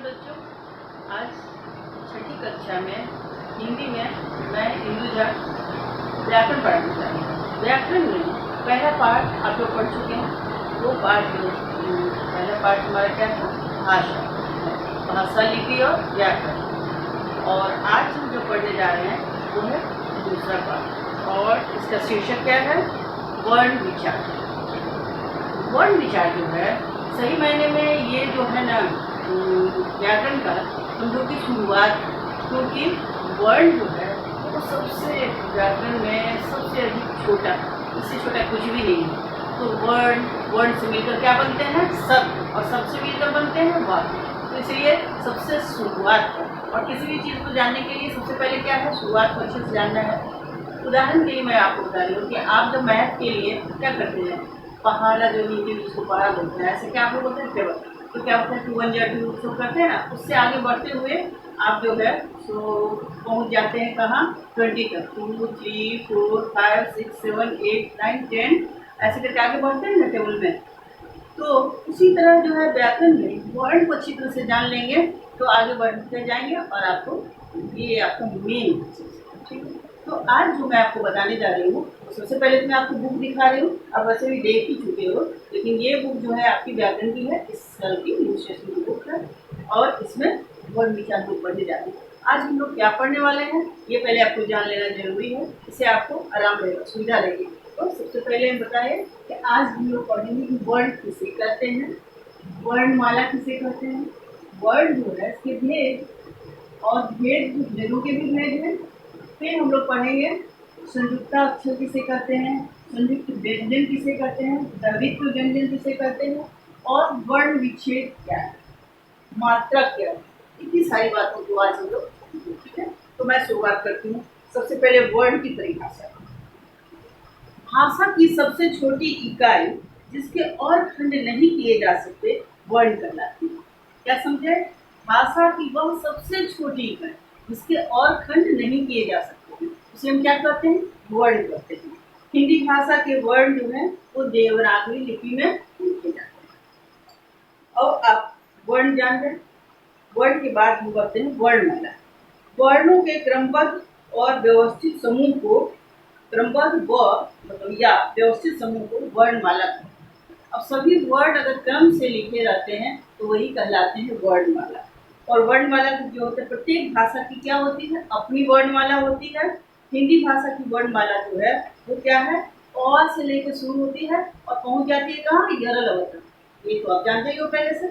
बच्चों, आज छठी कक्षा में हिंदी में मैं इंदुजा व्याकरण पढ़ाना चाहती हूँ। व्याकरण में पहला पाठ आप लोग पढ़ चुके हैं। वो पाठ पहला पाठ हमारा क्या था? भाषा, भाषा, लिपि और व्याकरण। और आज हम जो पढ़ने जा रहे हैं वो है दूसरा पाठ, और इसका शीर्षक क्या है? वर्ण विचार। वर्ण विचार जो है सही मायने में ये जो है ना व्याकरण का हम लोग की शुरुआत, क्योंकि वर्ण जो है वो सबसे व्याकरण में सबसे अधिक छोटा, इससे छोटा कुछ भी नहीं है। तो वर्ण से मिलकर क्या बनते हैं? शब्द, और शब्द से मिलकर बनते हैं वाक्य। तो इसलिए सबसे शुरुआत है, और किसी भी चीज़ को जानने के लिए सबसे पहले क्या है? शुरुआत को अच्छे से जानना है। उदाहरण के लिए मैं आपको बता रही हूँ कि आप जब मैथ के लिए क्या करते हैं, पहाड़ा जो नीचे जिसको पहाड़ा बोलते हैं, ऐसे क्या आप लोग बोलते हैं टेबल, तो क्या होता है 2 1 2 2 करते हैं ना, उससे आगे बढ़ते हुए आप जो है सो पहुंच जाते हैं कहाँ? 20 तक। 2 3 4 5 6 7 8 9 10 ऐसे करके आगे बढ़ते हैं ना टेबल में। तो उसी तरह जो है व्याकरण में वर्ण को अच्छी तरह से जान लेंगे तो आगे बढ़ते जाएंगे, और आपको ये आपका मेन ठीक है। तो आज जो मैं आपको बताने जा रही हूँ, सबसे पहले तो मैं आपको बुक दिखा रही हूँ। आप वैसे भी देख ही चुके हो, लेकिन ये बुक जो है आपकी व्याकरण की है, इस साल की न्यू सेशन की बुक है, और इसमें वर्ण विचार बुक पढ़ने जा रही हूँ। आज हम लोग क्या पढ़ने वाले हैं ये पहले आपको जान लेना जरूरी है, इससे आपको आराम रहेगा, सुविधा रहेगी। तो सबसे पहले हम बताएं कि आज हम लोग पढ़ेंगे कि वर्ण किसे कहते हैं, वर्णमाला किसे कहते हैं, वर्ण जो है इसके भेद, और भेद भेदों के भी भेद हैं। फिर हम लोग पढ़ेंगे संयुक्ता अक्षर किसे कहते हैं, संयुक्त व्यंजन किसे कहते हैं, द्वित्व व्यंजन किसे कहते हैं, और वर्ण विच्छेद क्या है, मात्रा क्या है। इतनी सारी बातों को आज हम लोग, ठीक है। तो मैं शुरुआत करती हूँ। सबसे पहले वर्ण की परिभाषा। भाषा की सबसे छोटी इकाई जिसके और खंड नहीं किए जा सकते वर्ण कहलाती है। क्या समझे? भाषा की वह सबसे छोटी इकाई जिसके और खंड नहीं किए जा सकते हैं उसे हम क्या कहते हैं? वर्ण कहते हैं। हिंदी भाषा के वर्ण जो है वो देवनागरी लिपि में लिखे जाते हैं। और आप वर्ण जान गए। वर्ण के बाद हम कहते हैं वर्णमाला। वर्णों के क्रमबद्ध और व्यवस्थित समूह को, क्रमबद्ध व मतलब या व्यवस्थित समूह को वर्णमाला कहते हैं। अब सभी वर्ण अगर क्रम से लिखे रहते हैं तो वही कहलाते हैं वर्णमाला। और वर्णमाला जो होता है, प्रत्येक भाषा की क्या होती है? अपनी वर्णमाला होती है। हिंदी भाषा की वर्णमाला जो है वो क्या है? अ से लेकर शुरू होती है और पहुंच जाती है कहाँ? यरल तक। ये तो आप जानते ही हो पहले से।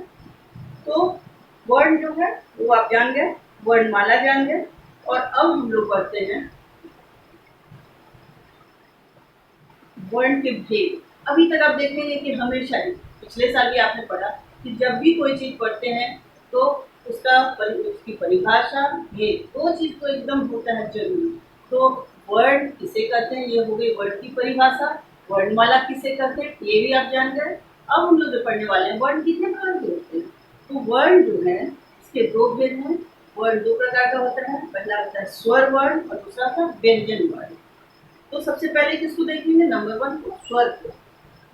तो वर्ण जो है वो आप जान गए, वर्णमाला जान गए। और अब हम लोग पढ़ते हैं वर्ण के भेद। अभी तक आप देखेंगे कि हमेशा ही, पिछले साल भी आपने पढ़ा कि जब भी कोई चीज पढ़ते हैं तो उसकी परिभाषा, भेद, दो चीज तो एकदम होता है जरूरी। तो वर्ण किसे कहते हैं, ये हो गई वर्ण की परिभाषा। वर्णमाला किसे कहते हैं ये भी आप जान गए। अब हम लोग जो पढ़ने वाले हैं, वर्ण कितने प्रकार के होते हैं? तो वर्ण जो है इसके दो भेद हैं। वर्ण दो प्रकार का होता है, पहला होता है स्वर वर्ण और दूसरा होता है व्यंजन वर्ण। तो सबसे पहले किसको देखेंगे? नंबर 1 को, स्वर को।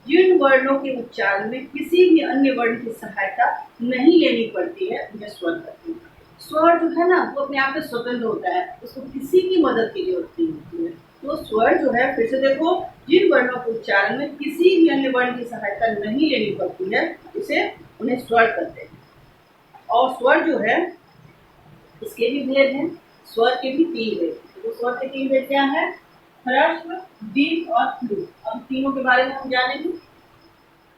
जिन वर्णों के उच्चारण में किसी भी अन्य वर्ण की सहायता नहीं लेनी पड़ती है उन्हें स्वर कहते हैं। स्वर जो है ना वो अपने आप में स्वतंत्र होता है, उसको किसी की मदद की जरूरत नहीं होती है। तो स्वर जो है, फिर से देखो, जिन वर्णों के उच्चारण में किसी भी अन्य वर्ण की सहायता नहीं लेनी पड़ती है उसे उन्हें स्वर कहते हैं। और स्वर जो है इसके भी भेद हैं। स्वर के भी 3 भेद। तो स्वर के 3 भेद क्या है? ह्रस्व, दीर्घ और ह्रस्व। अब तीनों के बारे में हम जानेंगे।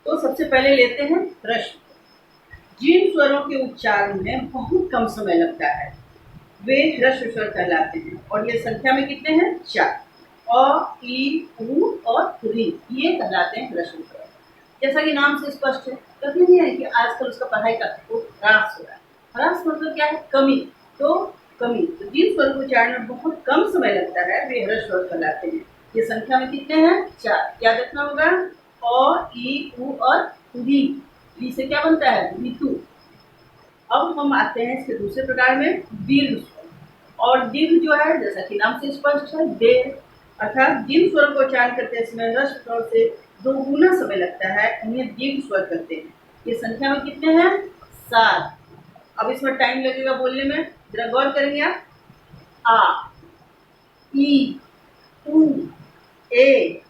तो सबसे पहले लेते हैं ह्रस्व। जिन स्वरों के उच्चारण में बहुत कम समय लगता है वे ह्रस्व स्वर कहलाते हैं, और ये संख्या में कितने हैं? 4। अ, ई, उ और री, ये कहलाते हैं ह्रस्व स्वर। जैसा कि नाम से स्पष्ट है, कभी नहीं है कि आजकल उसका पढ़ाई का ह्रास हो रहा है। ह्रास मतलब क्या है? कमी। तो कमी, तो जिन स्वर को उच्चारण में बहुत कम समय लगता है वे ह्रस्व स्वर कहलाते हैं। ये संख्या में कितने हैं? 4। क्या देखना होगा? अ, ई, उ और री। री से क्या बनता है? ऋतु। अब हम आते हैं इसके दूसरे प्रकार में, दीर्घ स्वर। और दीर्घ जो है जैसा कि नाम से स्पष्ट है, देर, अर्थात जिन स्वरों को उच्चारण करते समय ह्रस्व स्वर से 2 समय लगता है उन्हें दीर्घ स्वर कहते हैं। ये संख्या में कितने हैं? 7। अब इसमें टाइम लगेगा बोलने में, जरा गौर करेंगे आप। आ, ई, उ, ए,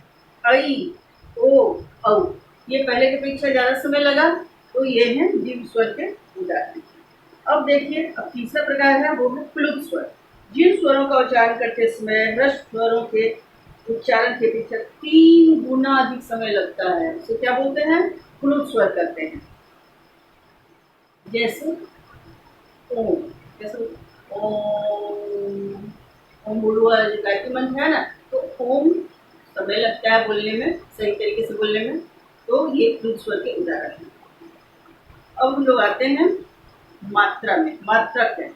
ऐ, ओ, औ। ये पहले की अपेक्षा ज्यादा समय लगा, तो ये है जीव स्वर के उदाहरण। अब देखिए, अब तीसरा प्रकार है वो है प्लुत स्वर। जिन स्वरों का उच्चारण करते समय ह्रस्व स्वरों के उच्चारण के पीछे 3 गुना अधिक समय लगता है, उसे क्या बोलते हैं? प्लुत स्वर करते हैं। जैसे ओम, जैसे ओम, ओम बोलुआ गायत्री मंत्र है ना, तो ओम समय लगता है बोलने में, सही तरीके से बोलने में, तो ये प्लुत स्वर के उदाहरण हैं। अब हम लोग आते हैं मात्रा में। मात्रा क्या है?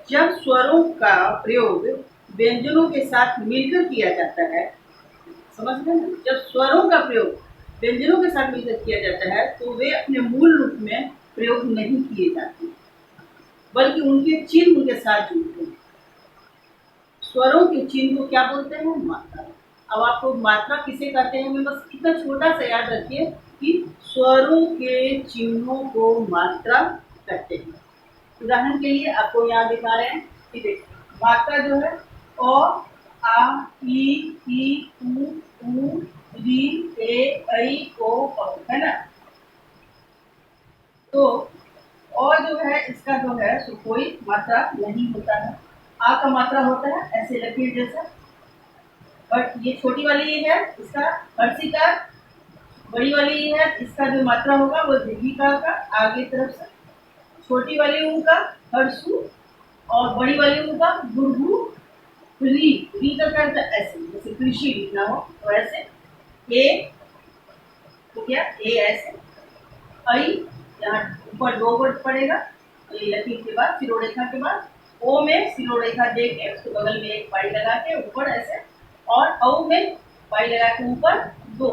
जब स्वरों का प्रयोग व्यंजनों के साथ मिलकर किया जाता है, समझ गए ना? जब स्वरों का प्रयोग व्यंजनों के साथ मिलकर किया जाता है तो वे अपने मूल रूप में प्रयोग नहीं किए जाते, बल्कि उनके चिन्ह उनके साथ जुड़ते हैं। स्वरों के चिन्ह को क्या बोलते हैं? मात्रा। अब आपको मात्रा किसे कहते हैं, मैं बस इतना छोटा सा याद रखिए कि स्वरों के चिन्हों को मात्रा कहते हैं। उदाहरण के लिए आपको यहाँ दिखा रहे हैं कि देखिए, मात्रा जो है अ, आ, ई, उ, री, ए, ऐ, ओ, औ, है ना? तो और जो है इसका जो है सो कोई मात्रा नहीं होता है। आ का मात्रा होता है ऐसे लकीर जैसा, बट ये छोटी वाली ये है इसका हर्षी का, बड़ी वाली ये है इसका जो मात्रा होगा वो दीर्घिका का आगे तरफ से, छोटी वाली ऊ का हर्षु, और बड़ी वाली ऊ का गुरगु, री, री का क्या होता है? ऐसे, जैसे कृषि लिखना हो तो ऐसे, ए तो क्या ए ऐसे, ऐ यहाँ ऊपर 2 वर्ड पड़ेगा, तो ये लकीर के बाद सिरोरेखा के बाद ओ में सिरोरेखा दे के उसके बगल में एक पाई लगा के ऊपर ऐसे, और औ में पाई लगा के ऊपर 2।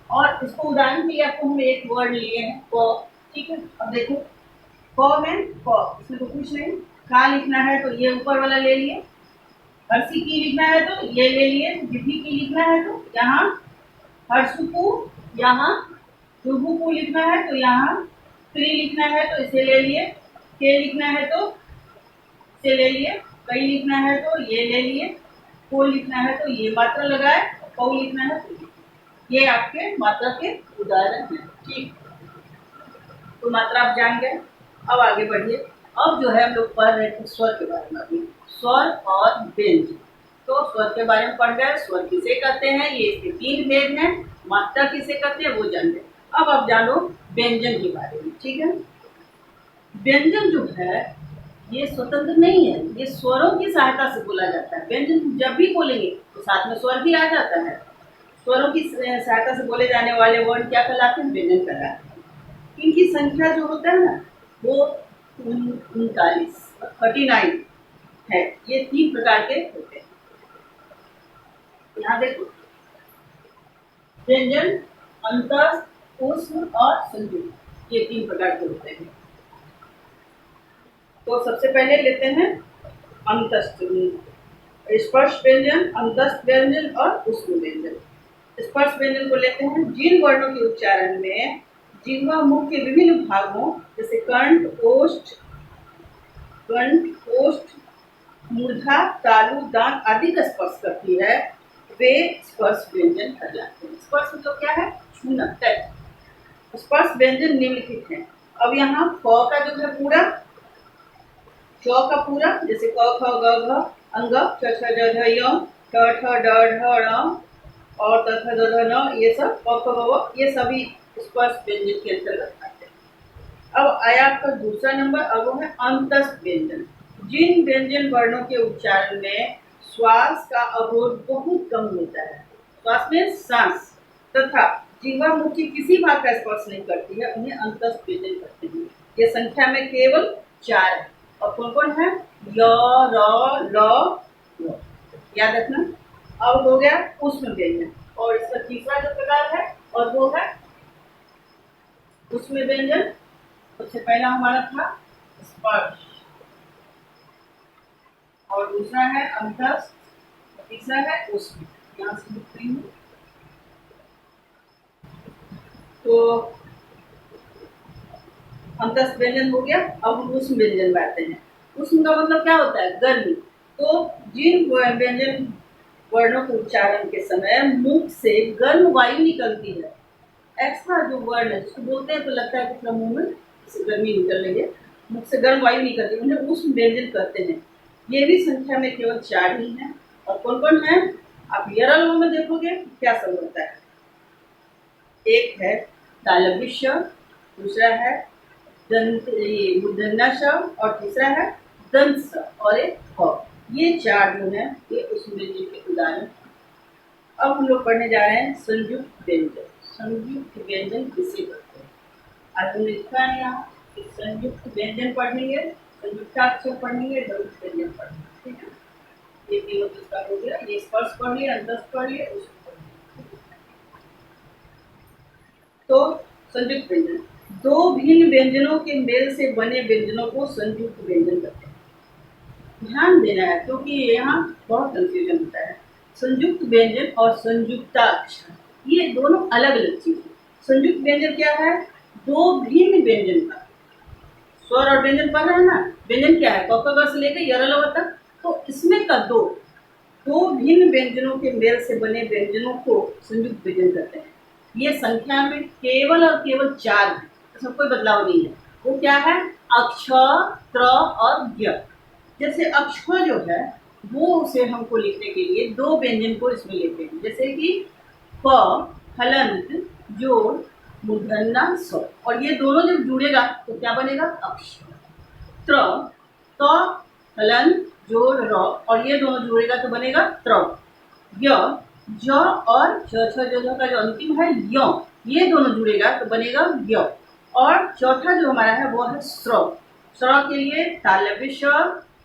और इसको उदाहरण के लिए आपको हम एक वर्ड लिए हैं क, ठीक है? अब देखो क में क, इसमें तो कुछ नहीं, का लिखना है तो ये ऊपर वाला ले लिए, हर्षी की लिखना है तो ये ले लिए, दीर्घी की लिखना है तो यहाँ हर्षुकु, यहाँ दुर्गु को लिखना है तो यहाँ त्रि लिखना है तो इसे ले लिए, के लिखना है तो इसे ले लिए, कई लिखना है तो ये ले लिए, को लिखना है तो ये मात्रा लगाए, कौ लिखना है तो ये आपके मात्रा के उदाहरण हैं। ठीक, तो मात्रा आप जान गए। अब आगे बढ़िए। अब जो है हम लोग पढ़ रहे थे स्वर के बारे में, अभी स्वर और व्यंजन। तो स्वर के बारे में पढ़ रहे हैं, स्वर किसे कहते हैं, ये इसके 3 भेद हैं, मात्रा किसे कहते हैं वो जान गए। अब आप जानो व्यंजन के बारे में, ठीक है? व्यंजन जो है ये स्वतंत्र नहीं है, ये स्वरों की सहायता से बोला जाता है। व्यंजन जब भी बोलेंगे तो साथ में स्वर भी आ जाता है। स्वरों की सहायता से बोले जाने वाले वर्ण क्या कहलाते हैं? व्यंजन कहलाते हैं। इनकी संख्या जो होता है ना वो 39 है। ये 3 प्रकार के होते हैं। यहाँ देखो, व्यंजन, अंतस्थ, ऊष्म और संयुक्त, ये 3 प्रकार के होते हैं। तो सबसे पहले लेते हैं अंतस्थ, स्पर्श व्यंजन, अंतस्थ व्यंजन और ऊष्म व्यंजन। स्पर्श व्यंजन को लेते हैं जिन वर्णों के उच्चारण में जिह्वा मुख के विभिन्न भागों जैसे कंठ, मूर्धा, तालु, दांत आदि का स्पर्श करती है, वे स्पर्श व्यंजन कहलाते हैं। स्पर्श मतलब क्या है? छूना, टच। स्पर्श व्यंजन निम्नलिखित हैं। अब यहाँ क का जो है पूरा, च का पूरा, जैसे क ख ग घ अंग, च छ ज झ य, ठ ठ ड ढ ण और त थ द ध न, ये सब प फ ब भ, ये सभी स्पर्श व्यंजन के अंतर्गत आते हैं। अब आया आपका दूसरा नंबर, अब वो है अंतस्थ व्यंजन। जिन व्यंजन वर्णों के उच्चारण में श्वास का अवरोध बहुत कम होता है, श्वास में सांस, तथा जिह्वा मुख के किसी भाग का स्पर्श नहीं करती है, उन्हें अंतस्थ व्यंजन कहते हैं। ये संख्या में केवल 4 है। और कौन कौन है? य, र, ल, याद रखना। अब हो गया ऊष्म व्यंजन, और इसका तीसरा जो प्रकार है और वो है ऊष्म व्यंजन। सबसे पहला हमारा था स्पर्श, और दूसरा है अंतस्थ, तीसरा है ऊष्म। यहाँ से लिख रही हूँ। तो अंतस्थ व्यंजन हो गया। अब हम उष्म व्यंजन में आते हैं। उष्म का मतलब क्या होता है? गर्मी। तो जिन व्यंजन वर्णों के उच्चारण के समय मुख से गर्म वायु निकलती है, ऐसा जो वर्ण है जिसको बोलते हैं तो लगता है कि मुंह में गर्मी निकल रही है, मुख से गर्म वायु निकलती है, उन्हें उष्म व्यंजन कहते हैं। ये भी संख्या में केवल 4 ही है। और कौन कौन है? आप यरल में देखोगे क्या सब होता है। एक है तालव्य श, दूसरा है मूर्धन्य श, और तीसरा है दंत स, और एक ह। ये 4 जो है ये उष्म व्यंजन के उदाहरण। अब हम लोग पढ़ने जा रहे हैं संयुक्त व्यंजन। संयुक्त व्यंजन किसे कहते हैं? आज हमने लिखा है यहाँ कि संयुक्त व्यंजन पढ़नी है, संयुक्ताक्षर पढ़नी है, द्वंद्व व्यंजन पढ़नी है। ठीक है, ये तीनों किसका हो गया? ये स्पर्श पढ़ लिया, अंतस्थ पढ़ लिया, उष्म पढ़ लिया। तो संयुक्त व्यंजन, दो भिन्न व्यंजनों के मेल से बने व्यंजनों को संयुक्त व्यंजन कहते हैं। ध्यान देना है क्योंकि यहाँ बहुत कंफ्यूजन होता है। संयुक्त व्यंजन और संयुक्ताक्षर ये दोनों अलग अलग चीज है। संयुक्त व्यंजन क्या है? दो भिन्न व्यंजन का स्वर और व्यंजन पढ़ रहे हैं ना। व्यंजन क्या है? क ख ग से लेकर यरल तक। तो इसमें का दो भिन्न व्यंजनों के मेल से बने व्यंजनों को संयुक्त व्यंजन कहते हैं। ये संख्या में केवल और केवल 4 है, इसमें कोई बदलाव नहीं है। वो क्या है? अक्ष, त्र और ज्ञ। जैसे अक्ष जो है वो उसे हमको लिखने के लिए 2 व्यंजन को इसमें लेते हैं, जैसे कि प हलंत जोड़ मूर्धन्य स, और ये दोनों जब जुड़ेगा तो क्या बनेगा? अक्ष। त्र त हलंत जोड़ र, और ये दोनों जुड़ेगा तो बनेगा त्र। य ज और ज का जो अंतिम है य, ये दोनों जुड़ेगा तो बनेगा य। और चौथा जो हमारा है वो है स्र। स्र के लिए तालव्य श,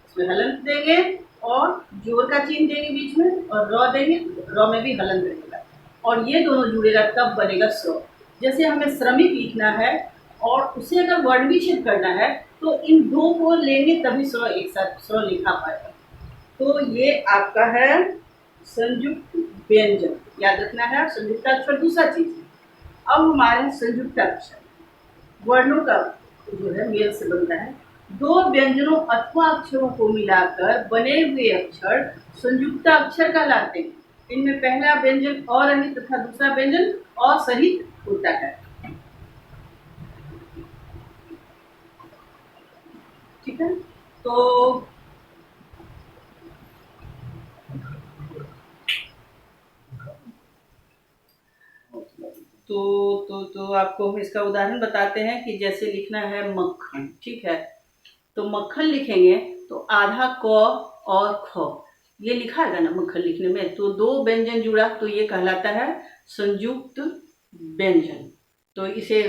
इसमें हलंत देंगे और जोड़ का चिन्ह देंगे बीच में, और र देंगे, र में भी हलंत रहेगा, और ये दोनों जुड़ेगा तब बनेगा स्र। जैसे हमें श्रमिक लिखना है और उसे अगर वर्ण विच्छेद करना है तो इन दो को लेंगे तभी स्र एक साथ स्र लिखा पाएगा। तो ये आपका है संयुक्त व्यंजन, याद रखना है। संयुक्ताक्षर दूसरा चीज है। अब हमारे संयुक्ताक्षर वर्णों का जो है मेल से बनता है। दो व्यंजनों अथवा अक्षरों को मिलाकर बने हुए अक्षर संयुक्ताक्षर कहलाते हैं। इनमें पहला व्यंजन अ रहित तथा दूसरा व्यंजन अ सहित होता है। ठीक है, तो आपको हम इसका उदाहरण बताते हैं कि जैसे लिखना है मक्खन। ठीक है, तो मक्खन लिखेंगे तो आधा क और ख ये लिखा है ना मक्खन लिखने में, तो 2 व्यंजन जुड़ा तो ये कहलाता है संयुक्त व्यंजन। तो इसे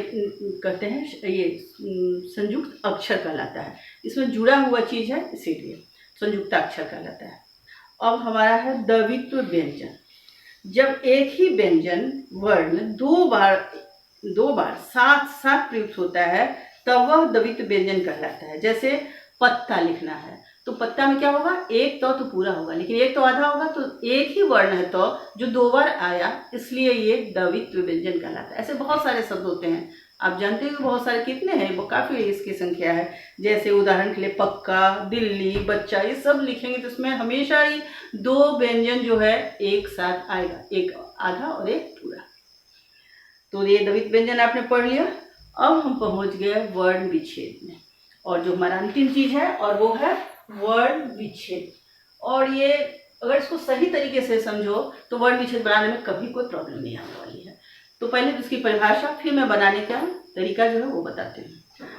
कहते हैं ये संयुक्त अक्षर कहलाता है। इसमें जुड़ा हुआ चीज है इसीलिए संयुक्ताक्षर कहलाता है। अब हमारा है द्वित्व व्यंजन। जब एक ही व्यंजन वर्ण दो बार साथ साथ प्रयुक्त होता है तब वह द्वित्व व्यंजन कहलाता है। जैसे पत्ता लिखना है तो पत्ता में क्या होगा? एक तो पूरा होगा, लेकिन एक तो आधा होगा, तो एक ही वर्ण है तो जो 2 बार आया, इसलिए ये द्वित्व व्यंजन कहलाता है। ऐसे बहुत सारे शब्द होते हैं, आप जानते हो बहुत सारे, कितने हैं वो, काफी इसकी संख्या है। जैसे उदाहरण के लिए पक्का, दिल्ली, बच्चा, ये सब लिखेंगे तो इसमें हमेशा ही 2 व्यंजन जो है एक साथ आएगा, एक आधा और एक पूरा। तो ये द्वित्व व्यंजन आपने पढ़ लिया। अब हम पहुंच गए वर्ण विच्छेद में, और जो हमारा अंतिम चीज है और वो है वर्ण विच्छेद। और ये अगर इसको सही तरीके से समझो तो वर्ण विच्छेद बनाने में कभी कोई प्रॉब्लम नहीं आने वाली है। तो पहले तो इसकी परिभाषा, फिर मैं बनाने का तरीका जो है वो बताते हैं।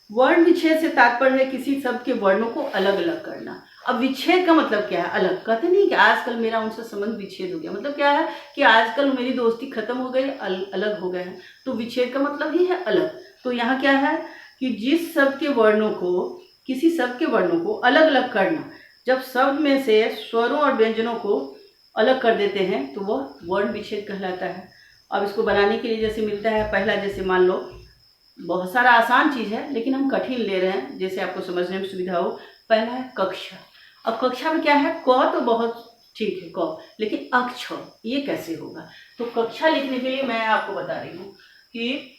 वर्ण विच्छेद से तात्पर्य है किसी शब्द के वर्णों को अलग अलग करना। अब विच्छेद का मतलब क्या है? अलग। कहते नहीं कि आजकल मेरा उनसे संबंध विच्छेद हो गया, मतलब क्या है कि आजकल मेरी दोस्ती खत्म हो गई, अलग हो गए हैं। तो विच्छेद का मतलब ही है अलग। तो यहाँ क्या है कि जिस शब्द के वर्णों को, किसी शब्द के वर्णों को अलग अलग करना, जब शब्द में से स्वरों और व्यंजनों को अलग कर देते हैं तो वह वर्ण विच्छेद कहलाता है। अब इसको बनाने के लिए जैसे मिलता है, पहला जैसे मान लो, बहुत सारा आसान चीज है लेकिन हम कठिन ले रहे हैं जैसे आपको समझने में सुविधा हो। पहला है कक्षा। अब कक्षा में क्या है? क तो बहुत ठीक है क, लेकिन अक्ष ये कैसे होगा? तो कक्षा लिखने के लिए मैं आपको बता रही हूँ कि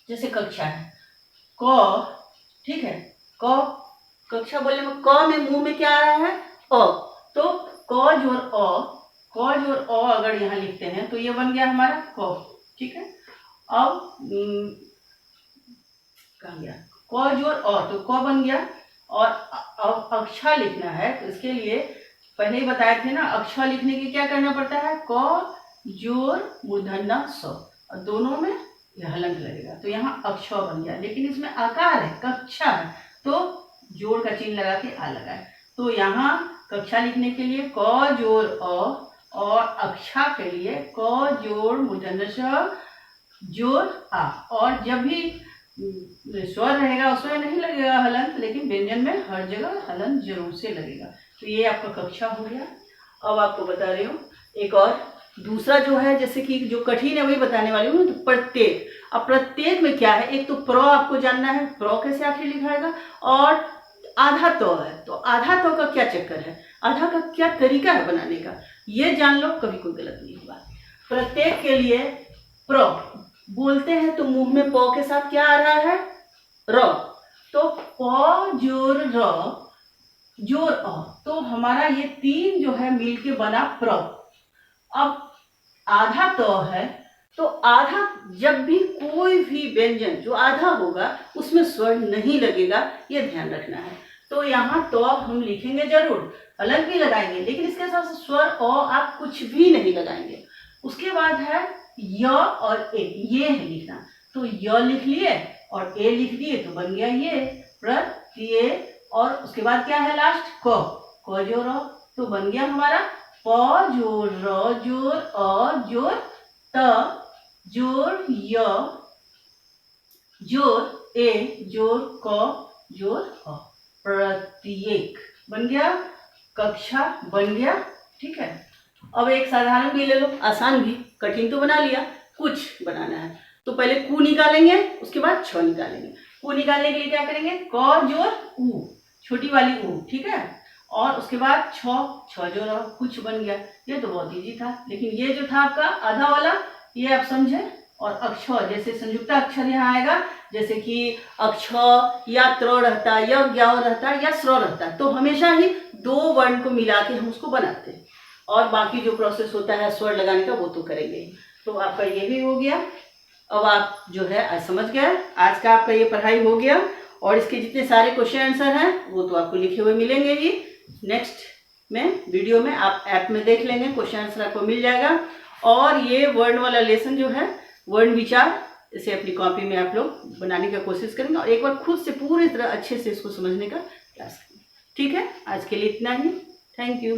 जैसे कक्षा है, क, ठीक है, क कक्षा बोलने में क में मुंह में क्या आ रहा है, अ, तो क जोड़ अ, क जोड़ अ अगर यहाँ लिखते हैं तो ये बन गया हमारा क, ठीक है। अब कहाँ गया, क जोड़ अ, तो क बन गया। और अब अक्षर लिखना है तो इसके लिए पहले ही बताए थे ना, अक्षर लिखने के क्या करना पड़ता है, क जोड़ मूर्धन्य स, और दोनों में यह हलंत लगेगा, तो यहाँ अक्षर बन गया। लेकिन इसमें आकार है, कक्षा है, तो जोड़ का चिन्ह लगा के आ लगाए। तो यहाँ कक्षा लिखने के लिए क जोड़ अ, और अक्षा के लिए क जोड़ मूर्धन्य स जोड़ आ। और जब भी स्वर रहेगा उसमें नहीं लगेगा हलंत, लेकिन व्यंजन में हर जगह हलंत जरूर से लगेगा। तो ये आपका कक्षा हो गया। अब आपको बता रही हूँ एक और दूसरा जो है, जैसे कि जो कठिन है वही बताने वाली हूँ। तो प्रत्येक, अब प्रत्येक में क्या है, एक तो प्र आपको जानना है, प्र कैसे आखिर लिखाएगा, और आधा तो है, तो आधा तो का क्या चक्कर है, आधा का क्या तरीका है बनाने का, ये जान लो, कभी कोई गलत नहीं होगा। प्रत्येक के लिए प्र बोलते हैं तो मुंह में प के साथ क्या आ रहा है, र, तो प जोर र जोर अ, तो हमारा ये तीन जो है मिलके बना प्र। अब आधा तो है, तो आधा जब भी कोई भी व्यंजन जो आधा होगा उसमें स्वर नहीं लगेगा, ये ध्यान रखना है। तो यहाँ तो हम लिखेंगे जरूर, अलग भी लगाएंगे, लेकिन इसके साथ स्वर अ आप कुछ भी नहीं लगाएंगे। उसके बाद है य और ए, ये है लिखना, तो य लिख लिए और ए लिख दिए तो बन गया ये प्रत्येक। और उसके बाद क्या है लास्ट, क जोड़ र, तो बन गया हमारा प जोड़ र जोड़ अ जोड़ त जोड़ य जोड़ ए जोड़ क जोड़ अ, प्रत्येक बन गया, कक्षा बन गया, ठीक है। अब एक साधारण भी ले लो, आसान भी, कठिन तो बना लिया, कुछ बनाना है तो पहले कु निकालेंगे, उसके बाद छ निकालेंगे। कु निकालने के लिए क्या करेंगे, क जोड़ उ, छोटी वाली उ, ठीक है, और उसके बाद छ जोड़ कुछ बन गया। ये तो बहुत इजी था, लेकिन ये जो था आपका आधा वाला ये आप समझे। और अक्षर, जैसे संयुक्त अक्षर यहाँ आएगा, जैसे कि अक्षर या त्र रहता या ज्ञाव रहता या स्र रहता, तो हमेशा ही दो वर्ण को मिला के हम उसको बनाते हैं, और बाकी जो प्रोसेस होता है स्वर लगाने का वो तो करेंगे ही। तो आपका ये भी हो गया। अब आप जो है आज समझ गए, आज का आपका ये पढ़ाई हो गया, और इसके जितने सारे क्वेश्चन आंसर हैं वो तो आपको लिखे हुए मिलेंगे ही। नेक्स्ट में वीडियो में आप ऐप में देख लेंगे, क्वेश्चन आंसर आपको मिल जाएगा। और ये वर्ण वाला लेसन जो है, वर्ण विचार, इसे अपनी कॉपी में आप लोग बनाने का कोशिश करेंगे, और एक बार खुद से पूरी तरह अच्छे से इसको समझने का प्रयास करेंगे। ठीक है, आज के लिए इतना ही। Thank you.